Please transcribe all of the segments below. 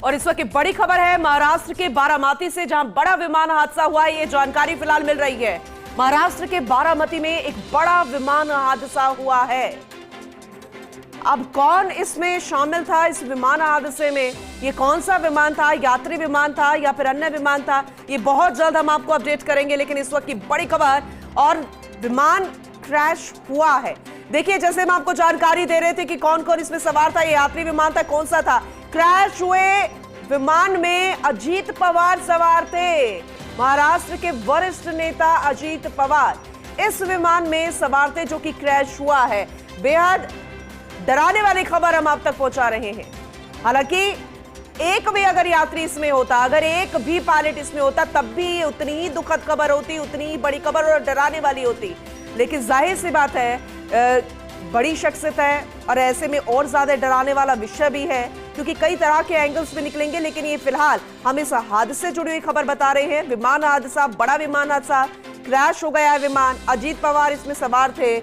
और इस वक्त की बड़ी खबर है महाराष्ट्र के बारामती से, जहां बड़ा विमान हादसा हुआ है। ये जानकारी फिलहाल मिल रही है। महाराष्ट्र के बारामती में एक बड़ा विमान हादसा हुआ है। अब कौन इसमें शामिल था इस विमान हादसे में? ये कौन सा विमान था? यात्री विमान था या फिर अन्य विमान था? ये बहुत जल्द हम आपको अपडेट करेंगे। लेकिन इस वक्त की बड़ी खबर, और विमान क्रैश हुआ है। देखिए, जैसे हम आपको जानकारी दे रहे थे कि कौन कौन इसमें सवार था, ये यात्री विमान था, कौन सा था? क्रैश हुए विमान में अजीत पवार सवार थे। महाराष्ट्र के वरिष्ठ नेता अजीत पवार इस विमान में सवार थे जो कि क्रैश हुआ है। बेहद डराने वाली खबर हम आप तक पहुंचा रहे हैं। हालांकि एक भी अगर यात्री इसमें होता, अगर एक भी पायलट इसमें होता, तब भी उतनी ही दुखद खबर होती, उतनी ही बड़ी खबर और डराने वाली होती। लेकिन जाहिर सी बात है, बड़ी शख्सियत है और ऐसे में और ज्यादा डराने वाला विषय भी है, क्योंकि कई तरह के एंगल्स भी निकलेंगे। लेकिन ये फिलहाल हम इस हादसे से जुड़ी हुई खबर बता रहे हैं। विमान हादसा, बड़ा विमान हादसा, क्रैश हो गया है विमान। अजीत पवार इसमें सवार थे।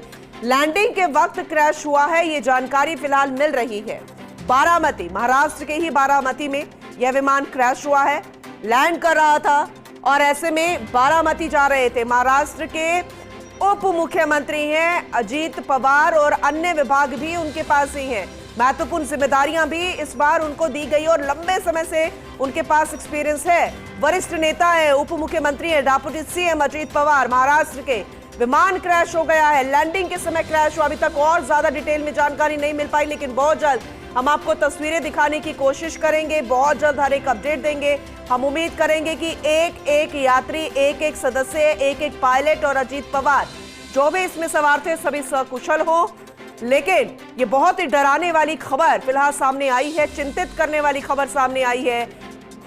लैंडिंग के वक्त क्रैश हुआ है, ये जानकारी फिलहाल मिल रही है। बारामती, महाराष्ट्र के ही बारामती में यह विमान क्रैश हुआ है। लैंड कर रहा था और ऐसे में बारामती जा रहे थे। महाराष्ट्र के उप मुख्यमंत्री हैं अजीत पवार और अन्य विभाग भी उनके पास ही हैं। महत्वपूर्ण जिम्मेदारियां भी इस बार उनको दी गई और लंबे समय से उनके पास एक्सपीरियंस है। वरिष्ठ नेता है, उप मुख्यमंत्री है, डेप्यूटी सीएम अजीत पवार। महाराष्ट्र के विमान क्रैश हो गया है, लैंडिंग के समय क्रैश हुआ। अभी तक और ज्यादा डिटेल में जानकारी नहीं मिल पाई, लेकिन बहुत जल्द हम आपको तस्वीरें दिखाने की कोशिश करेंगे। बहुत जल्द हर एक अपडेट देंगे। हम उम्मीद करेंगे कि एक एक यात्री, एक एक सदस्य, एक एक पायलट और अजीत पवार जो भी इसमें सवार थे सभी सकुशल हो। लेकिन ये बहुत ही डराने वाली खबर फिलहाल सामने आई है, चिंतित करने वाली खबर सामने आई है।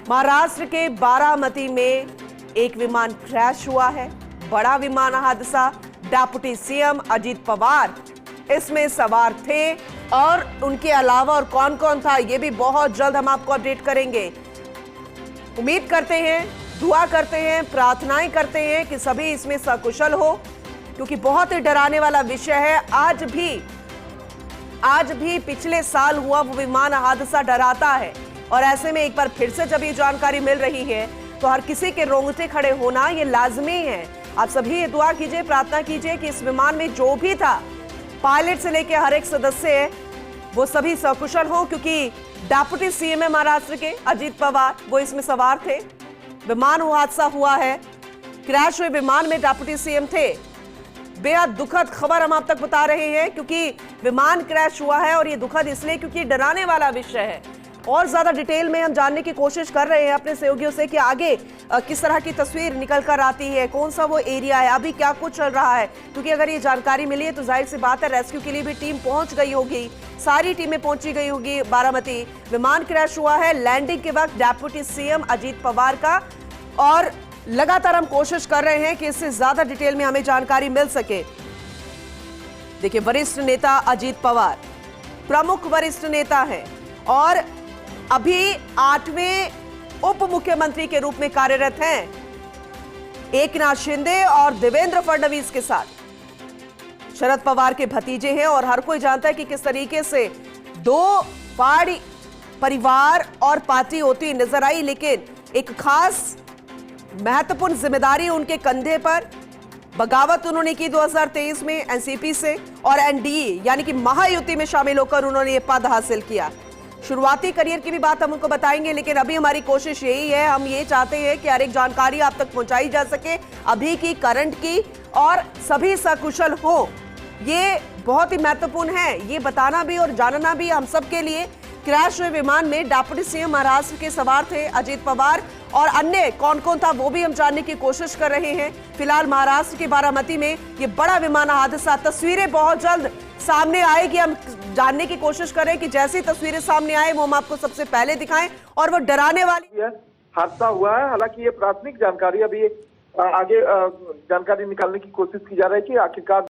महाराष्ट्र के बारामती में एक विमान क्रैश हुआ है, बड़ा विमान हादसा। डेप्यूटी सीएम अजीत पवार इसमें सवार थे और उनके अलावा और कौन कौन था, ये भी बहुत जल्द हम आपको अपडेट करेंगे। उम्मीद करते हैं, दुआ करते हैं, प्रार्थनाएं करते हैं कि सभी इसमें सकुशल हो, क्योंकि बहुत ही डराने वाला विषय है। आज भी पिछले साल हुआ वो विमान हादसा डराता है, और ऐसे में एक बार फिर से जब ये जानकारी मिल रही है तो हर किसी के रोंगटे खड़े होना ये लाजमी है। आप सभी ये दुआ कीजिए, प्रार्थना कीजिए कि इस विमान में जो भी था, पायलट से लेकर हर एक सदस्य, वो सभी सकुशल हो, क्योंकि डेप्यूटी सीएम है महाराष्ट्र के अजीत पवार, वो इसमें सवार थे। विमान हादसा हुआ है, क्रैश हुए विमान में डेप्यूटी सीएम थे। बेहद दुखद खबर हम आप तक बता रहे हैं, क्योंकि विमान क्रैश हुआ है और ये दुखद इसलिए क्योंकि डराने वाला विषय है। और ज्यादा डिटेल में हम जानने की कोशिश कर रहे हैं अपने सहयोगियों से कि आगे किस तरह की तस्वीर निकल कर आती है, कौन सा वो एरिया है, अभी क्या कुछ चल रहा है। क्योंकि अगर ये जानकारी मिली है तो जाहिर सी बात है रेस्क्यू के लिए भी टीम पहुंच गई होगी, सारी टीमें पहुंची गई होगी बारामती। विमान क्रैश हुआ है, लैंडिंग के वक्त डेप्यूटी सीएम अजीत पवार का, और लगातार हम कोशिश कर रहे हैं कि इससे ज्यादा डिटेल में हमें जानकारी मिल सके। देखिए, वरिष्ठ नेता अजीत पवार प्रमुख वरिष्ठ नेता हैं और अभी 8वें उप मुख्यमंत्री के रूप में कार्यरत हैं, एकनाथ शिंदे और देवेंद्र फडणवीस के साथ। शरद पवार के भतीजे हैं और हर कोई जानता है कि किस तरीके से दो पहाड़ी परिवार और पार्टी होती नजर आई, लेकिन एक खास महत्वपूर्ण जिम्मेदारी उनके कंधे पर। बगावत उन्होंने की 2023 में एनसीपी से, और एनडीए यानी कि महायुति में शामिल होकर उन्होंने ये पद हासिल किया। शुरुआती करियर की भी बात हम उनको बताएंगे, लेकिन अभी हमारी कोशिश यही है, हम ये चाहते हैं कि हर एक जानकारी आप तक पहुंचाई जा सके, अभी की, करंट की, और सभी सकुशल हो। ये बहुत ही महत्वपूर्ण है, ये बताना भी और जानना भी हम सब के लिए। क्रैश हुए विमान में डेप्यूटी सीएम महाराष्ट्र के सवार थे अजीत पवार, और अन्य कौन कौन था वो भी हम जानने की कोशिश कर रहे हैं। फिलहाल महाराष्ट्र के बारामती में ये बड़ा विमान हादसा, तस्वीरें बहुत जल्द सामने आएगी। हम जानने की कोशिश करें कि जैसी तस्वीरें सामने आए वो हम आपको सबसे पहले दिखाएं, और वो डराने वाली हादसा हुआ है। हालांकि ये प्राथमिक जानकारी, अभी आगे जानकारी निकालने की कोशिश की जा रही है कि आखिरकार